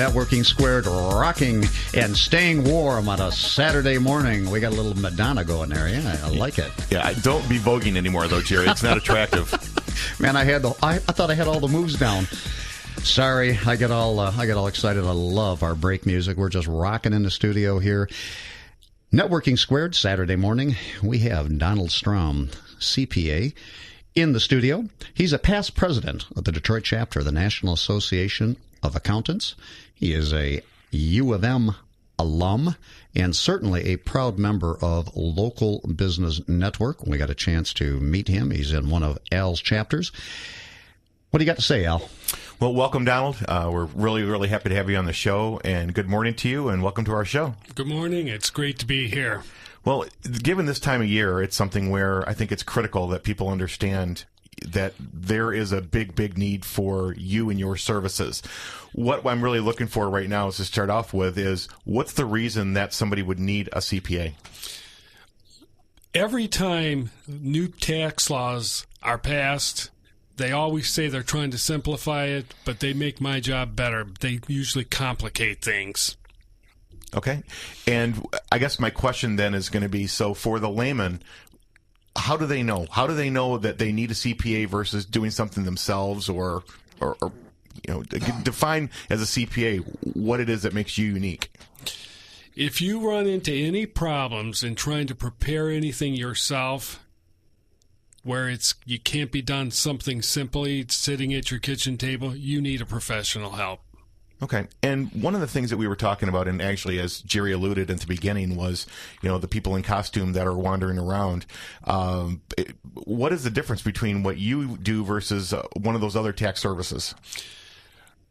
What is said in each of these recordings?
Networking Squared, rocking and staying warm on a Saturday morning. We got a little Madonna going there. Yeah, I like it. Yeah, don't be voguing anymore, though, Jerry. It's not attractive. Man, I thought I had all the moves down. Sorry, I get all excited. I love our break music. We're just rocking in the studio here. Networking Squared, Saturday morning. We have Donald Strom, CPA, in the studio. He's a past president of the Detroit chapter of the National Association of Accountants. He is a U of M alum and certainly a proud member of Local Business Network. We got a chance to meet him. He's in one of Al's chapters. What do you got to say, Al? Well, welcome, Donald. We're really, really happy to have you on the show, and good morning to you, and welcome to our show. Good morning. It's great to be here. Well, given this time of year, it's something where I think it's critical that people understand that there is a big, big need for you and your services. What I'm really looking for right now is to start off with is, what's the reason that somebody would need a CPA? Every time new tax laws are passed, they always say they're trying to simplify it, but they make my job better. They usually complicate things. Okay. And I guess my question then is going to be, so for the layman, how do they know? How do they know that they need a CPA versus doing something themselves, or define as a CPA what it is that makes you unique? If you run into any problems in trying to prepare anything yourself, where you can't be done something simply sitting at your kitchen table, you need a professional help. Okay. And one of the things that we were talking about, and actually as Jerry alluded at the beginning, was, the people in costume that are wandering around. What is the difference between what you do versus one of those other tax services?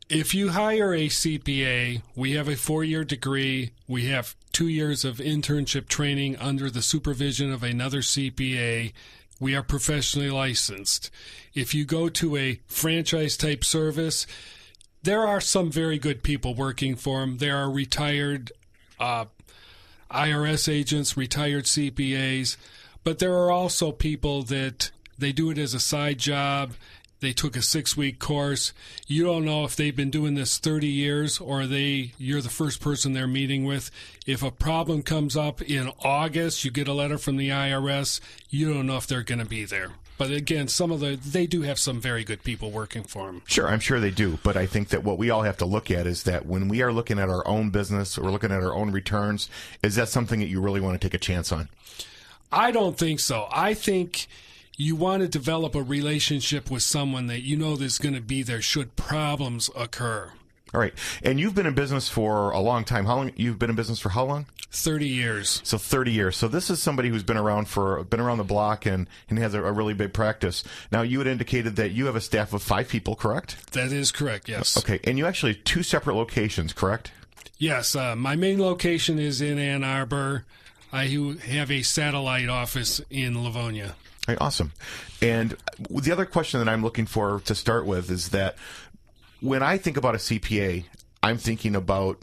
If you hire a CPA, we have a 4-year degree. We have 2 years of internship training under the supervision of another CPA. We are professionally licensed. If you go to a franchise-type service, there are some very good people working for them. There are retired IRS agents, retired CPAs, but there are also people that they do it as a side job. They took a 6-week course. You don't know if they've been doing this 30 years or you're the first person they're meeting with. If a problem comes up in August, you get a letter from the IRS, you don't know if they're going to be there. But again, they do have some very good people working for them. Sure, I'm sure they do. But I think that what we all have to look at is that when we are looking at our own business or looking at our own returns, is that something that you really want to take a chance on? I don't think so. I think you want to develop a relationship with someone that you know there's going to be there should problems occur. All right. And you've been in business for a long time. You've been in business for how long? 30 years. So 30 years. So this is somebody who's been around the block and has a really big practice. Now, you had indicated that you have a staff of 5 people, correct? That is correct, yes. Okay. And you actually have 2 separate locations, correct? Yes. My main location is in Ann Arbor. I have a satellite office in Livonia. All right, awesome. And the other question that I'm looking for to start with is that when I think about a CPA, I'm thinking about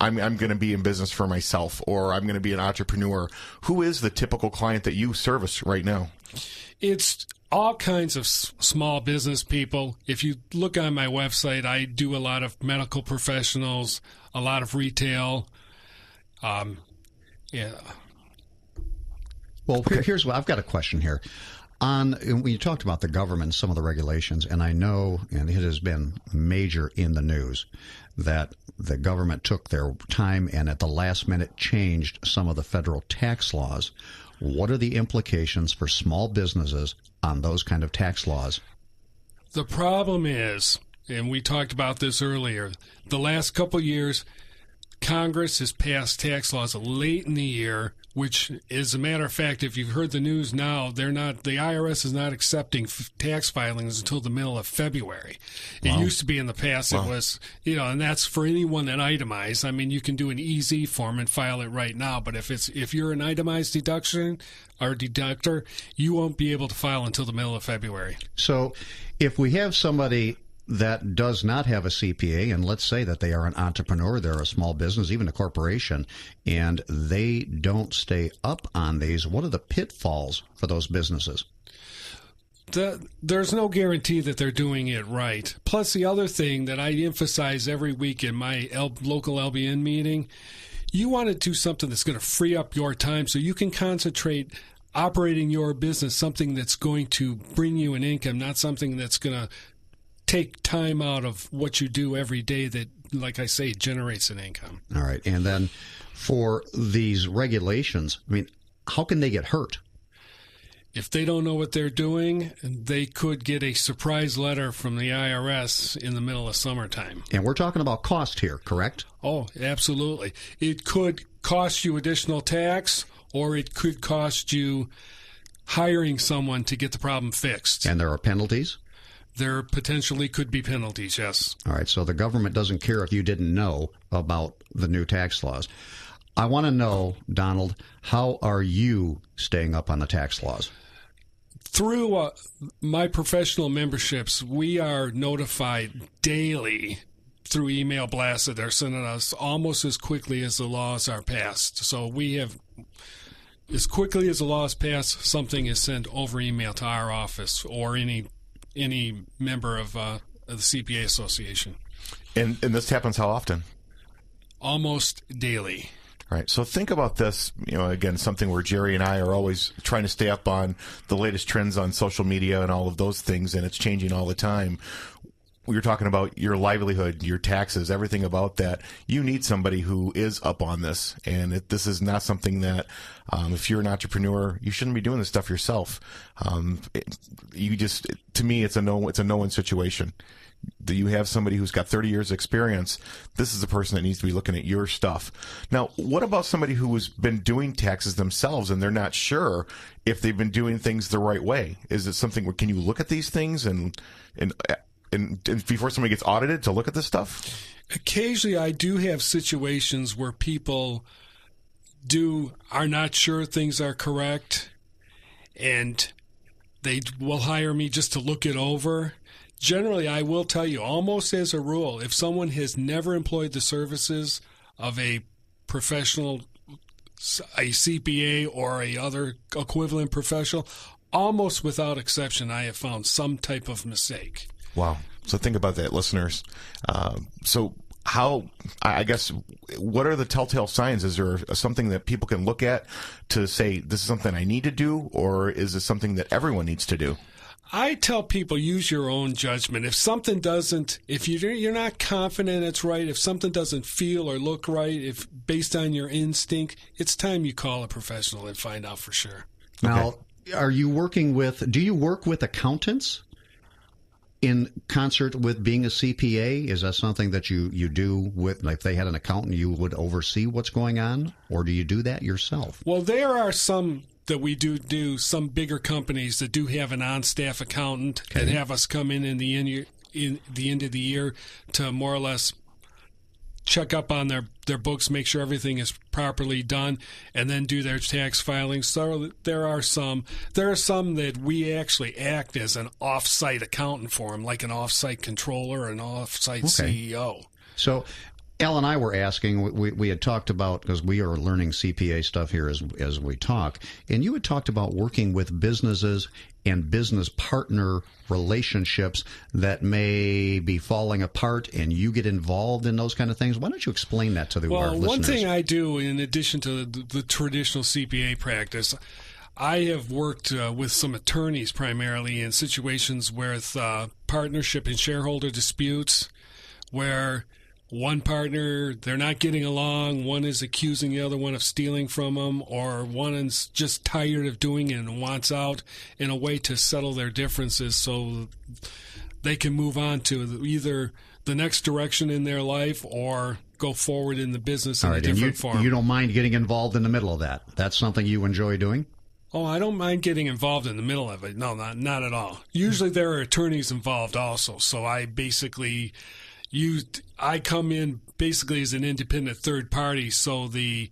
I'm going to be in business for myself, or I'm going to be an entrepreneur. Who is the typical client that you service right now? It's all kinds of small business people. If you look on my website, I do a lot of medical professionals, a lot of retail. Yeah. Well, here's what I've got a question here. When you talked about the government, some of the regulations, and I know, and it has been major in the news, that the government took their time and at the last minute changed some of the federal tax laws. What are the implications for small businesses on those kind of tax laws? The problem is, and we talked about this earlier, the last couple years, Congress has passed tax laws late in the year, which, as a matter of fact, if you've heard the news now, the IRS is not accepting tax filings until the middle of February. Wow. It used to be in the past, It was, and that's for anyone that itemized. I mean, you can do an easy form and file it right now, but if you're an itemized deduction or deductor, you won't be able to file until the middle of February. So if we have somebody that does not have a CPA, and let's say that they are an entrepreneur, they're a small business, even a corporation, and they don't stay up on these, what are the pitfalls for those businesses? There's no guarantee that they're doing it right. Plus, the other thing that I emphasize every week in my local LBN meeting, you want to do something that's going to free up your time so you can concentrate operating your business, something that's going to bring you an income, not something that's going to take time out of what you do every day that, like I say, generates an income. All right. And then for these regulations, I mean, how can they get hurt? If they don't know what they're doing, they could get a surprise letter from the IRS in the middle of summertime. And we're talking about cost here, correct? Oh, absolutely. It could cost you additional tax, or it could cost you hiring someone to get the problem fixed. And there are penalties? There potentially could be penalties, yes. All right, so the government doesn't care if you didn't know about the new tax laws. I want to know, Donald, how are you staying up on the tax laws? Through my professional memberships, we are notified daily through email blasts that they're sending us almost as quickly as the laws are passed. So we have, as quickly as the law is passed, something is sent over email to our office or any member of the CPA Association. And this happens how often? Almost daily. Right. So think about this, again, something where Jerry and I are always trying to stay up on the latest trends on social media and all of those things, and it's changing all the time. You're talking about your livelihood, your taxes, everything about that. You need somebody who is up on this, and this is not something that, if you're an entrepreneur, you shouldn't be doing this stuff yourself. To me, it's a no-win situation. Do you have somebody who's got 30 years experience? This is the person that needs to be looking at your stuff. Now, what about somebody who has been doing taxes themselves and they're not sure if they've been doing things the right way? Is it something where can you look at these things and before somebody gets audited to look at this stuff? Occasionally, I do have situations where people are not sure things are correct, and they will hire me just to look it over. Generally, I will tell you, almost as a rule, if someone has never employed the services of a professional, a CPA or a other equivalent professional, almost without exception, I have found some type of mistake. Wow. So think about that, listeners. What are the telltale signs? Is there something that people can look at to say, this is something I need to do, or is it something that everyone needs to do? I tell people, use your own judgment. If something doesn't, if you're not confident it's right, if something doesn't feel or look right, if based on your instinct, it's time you call a professional and find out for sure. Now, do you work with accountants in concert with being a CPA? Is that something that you do with, like if they had an accountant, you would oversee what's going on, or do you do that yourself? Well, there are some that we do some bigger companies that do have an on-staff accountant that have us come in the end of the year to more or less check up on their books, make sure everything is properly done, and then do their tax filings. So there are some that we actually act as an off-site accountant for them, like an off-site controller or an off-site CEO. So Al and I were asking, we had talked about, because we are learning CPA stuff here as we talk, and you had talked about working with businesses and business partner relationships that may be falling apart, and you get involved in those kind of things. Why don't you explain that to our listeners? Well, one thing I do, in addition to the traditional CPA practice, I have worked with some attorneys primarily in situations with partnership and shareholder disputes where one partner, they're not getting along, one is accusing the other one of stealing from them, or one is just tired of doing it and wants out, in a way to settle their differences so they can move on to either the next direction in their life or go forward in the business in a different form. You don't mind getting involved in the middle of that? That's something you enjoy doing? Oh, I don't mind getting involved in the middle of it. No, not at all. Usually there are attorneys involved also, so I basically... I come in basically as an independent third party, so the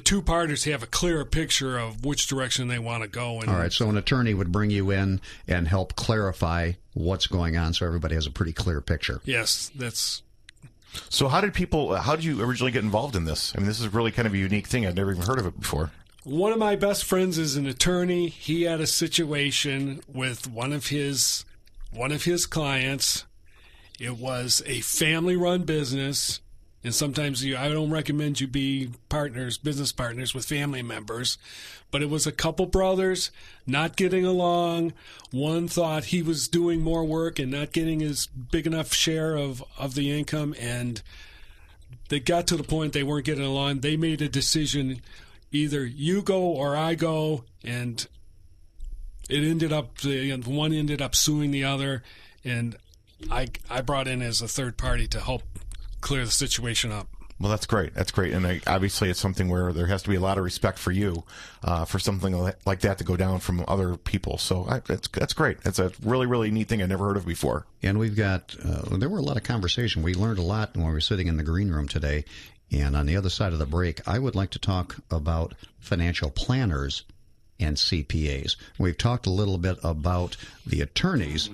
two parties have a clearer picture of which direction they want to go. All right, so an attorney would bring you in and help clarify what's going on, so everybody has a pretty clear picture. Yes, that's... So how did you originally get involved in this? I mean, this is really kind of a unique thing. I've never even heard of it before. One of my best friends is an attorney. He had a situation with one of his clients. It was a family-run business, and sometimes I don't recommend you be business partners with family members, but it was a couple brothers not getting along. One thought he was doing more work and not getting his big enough share of the income, and they got to the point they weren't getting along. They made a decision, either you go or I go, and it ended up, one ended up suing the other, and I brought in as a third party to help clear the situation up. Well, that's great. That's great. And obviously it's something where there has to be a lot of respect for you for something like that to go down from other people. So that's great. That's a really, really neat thing I never heard of before. And we've got, there were a lot of conversation. We learned a lot when we were sitting in the green room today. And on the other side of the break, I would like to talk about financial planners and CPAs. We've talked a little bit about the attorneys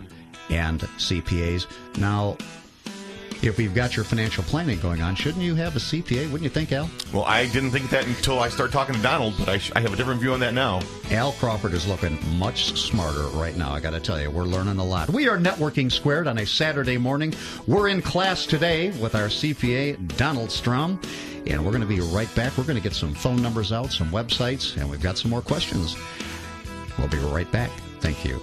and CPAs. Now, if we've got your financial planning going on, shouldn't you have a CPA? Wouldn't you think, Al? Well, I didn't think that until I started talking to Donald, but I have a different view on that now. Al Crawford is looking much smarter right now. I got to tell you, we're learning a lot. We are Networking Squared on a Saturday morning. We're in class today with our CPA, Donald Strom, and we're going to be right back. We're going to get some phone numbers out, some websites, and we've got some more questions. We'll be right back. Thank you.